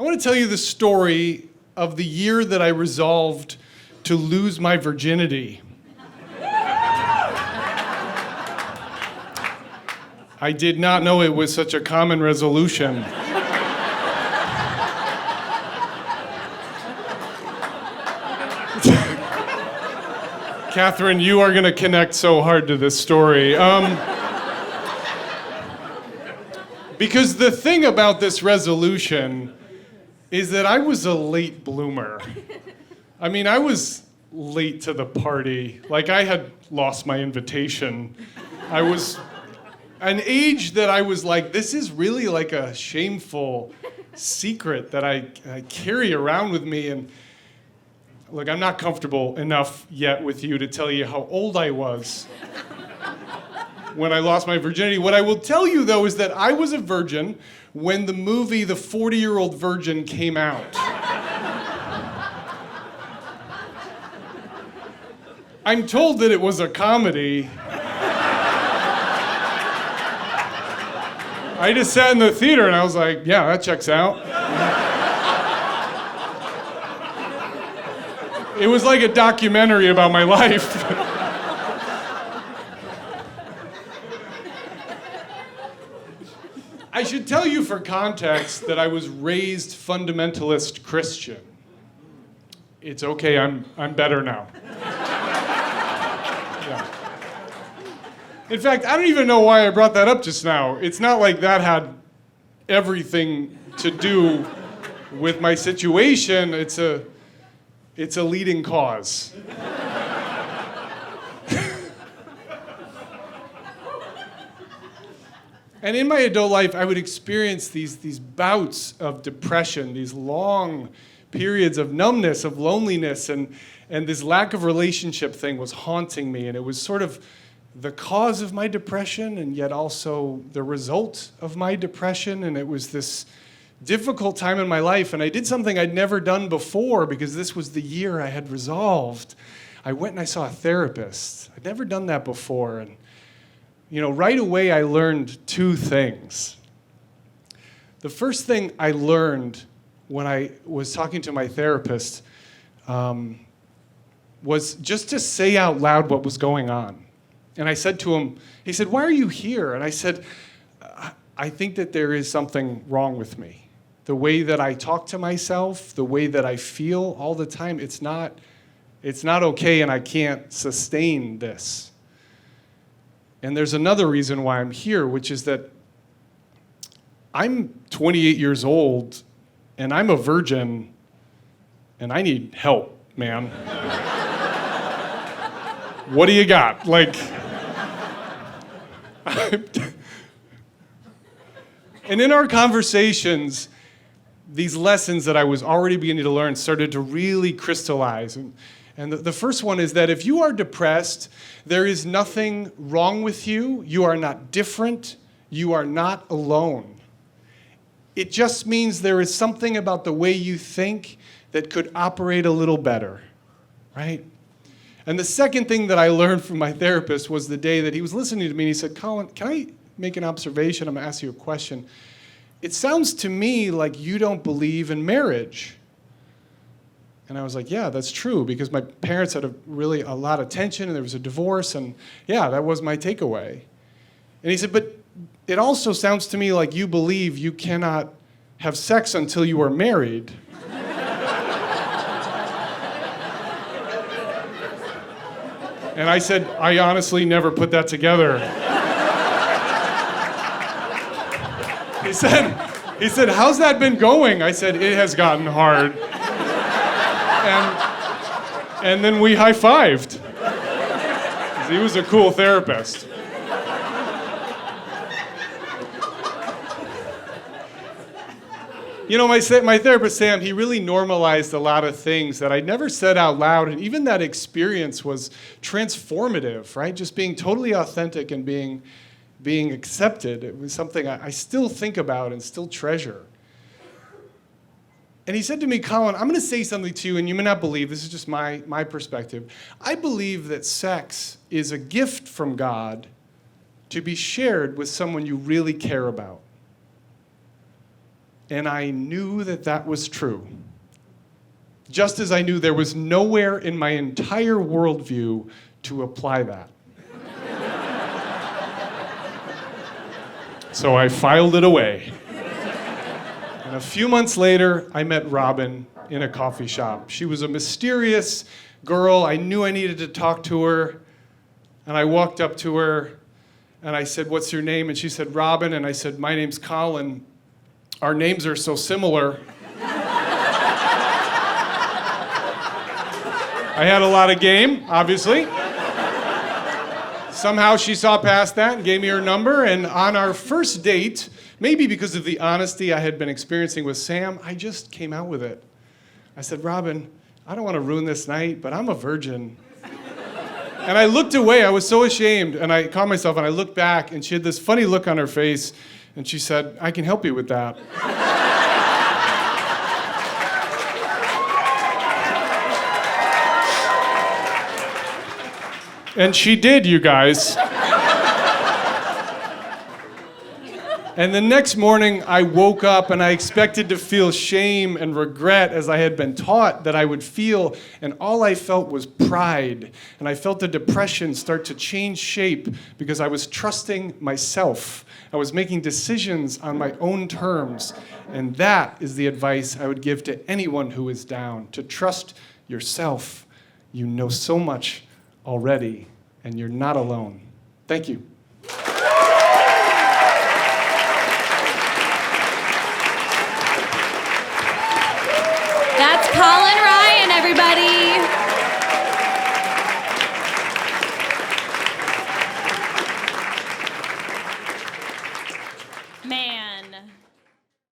I want to tell you the story of the year that I resolved to lose my virginity. I did not know it was such a common resolution. Catherine, you are going to connect so hard to this story. Because the thing about this resolution is that I was a late bloomer. I mean, I was late to the party. Like, I had lost my invitation. I was an age that I was like, this is really like a shameful secret that I carry around with me. And look, I'm not comfortable enough yet with you to tell you how old I was when I lost my virginity. What I will tell you, though, is that I was a virgin when the movie The 40-Year-Old Virgin came out. I'm told that it was a comedy. I just sat in the theater and I was like, yeah, that checks out. It was like a documentary about my life. I should tell you for context that I was raised fundamentalist Christian. It's okay, I'm better now. Yeah. In fact, I don't even know why I brought that up just now. It's not like that had everything to do with my situation. It's a leading cause. And in my adult life, I would experience these bouts of depression, these long periods of numbness, of loneliness, and this lack of relationship thing was haunting me. And it was sort of the cause of my depression and yet also the result of my depression. And it was this difficult time in my life. And I did something I'd never done before because this was the year I had resolved. I went and I saw a therapist. I'd never done that before. And right away, I learned two things. The first thing I learned when I was talking to my therapist was just to say out loud what was going on. And I said to him, he said, "Why are you here?" And I said, "I think that there is something wrong with me. The way that I talk to myself, the way that I feel all the time, it's not okay, and I can't sustain this. And there's another reason why I'm here, which is that I'm 28 years old, and I'm a virgin, and I need help, man. What do you got?" And in our conversations, these lessons that I was already beginning to learn started to really crystallize. And the first one is that if you are depressed, there is nothing wrong with you. You are not different. You are not alone. It just means there is something about the way you think that could operate a little better, right? And the second thing that I learned from my therapist was the day that he was listening to me and he said, "Colin, can I make an observation? I'm going to ask you a question. It sounds to me like you don't believe in marriage." And I was like, "Yeah, that's true, because my parents had a lot of tension and there was a divorce, and yeah, that was my takeaway." And he said, "But it also sounds to me like you believe you cannot have sex until you are married." And I said, "I honestly never put that together." He said, "How's that been going?" I said, "It has gotten hard." And then we high-fived. He was a cool therapist. My therapist, Sam, he really normalized a lot of things that I never said out loud, and even that experience was transformative, right? Just being totally authentic and being accepted. It was something I still think about and still treasure. And he said to me, "Colin, I'm going to say something to you, and you may not believe, this is just my perspective. I believe that sex is a gift from God to be shared with someone you really care about." And I knew that that was true. Just as I knew there was nowhere in my entire worldview to apply that. So I filed it away. And a few months later, I met Robyn in a coffee shop. She was a mysterious girl. I knew I needed to talk to her. And I walked up to her and I said, "What's your name?" And she said, "Robyn." And I said, "My name's Colin. Our names are so similar." I had a lot of game, obviously. Somehow she saw past that and gave me her number. And on our first date, maybe because of the honesty I had been experiencing with Sam, I just came out with it. I said, "Robyn, I don't want to ruin this night, but I'm a virgin." And I looked away. I was so ashamed. And I caught myself and I looked back and she had this funny look on her face. And she said, "I can help you with that." And she did, you guys. And the next morning, I woke up and I expected to feel shame and regret as I had been taught that I would feel, and all I felt was pride. And I felt the depression start to change shape because I was trusting myself. I was making decisions on my own terms. And that is the advice I would give to anyone who is down, to trust yourself. You know so much already, and you're not alone. Thank you. That's Colin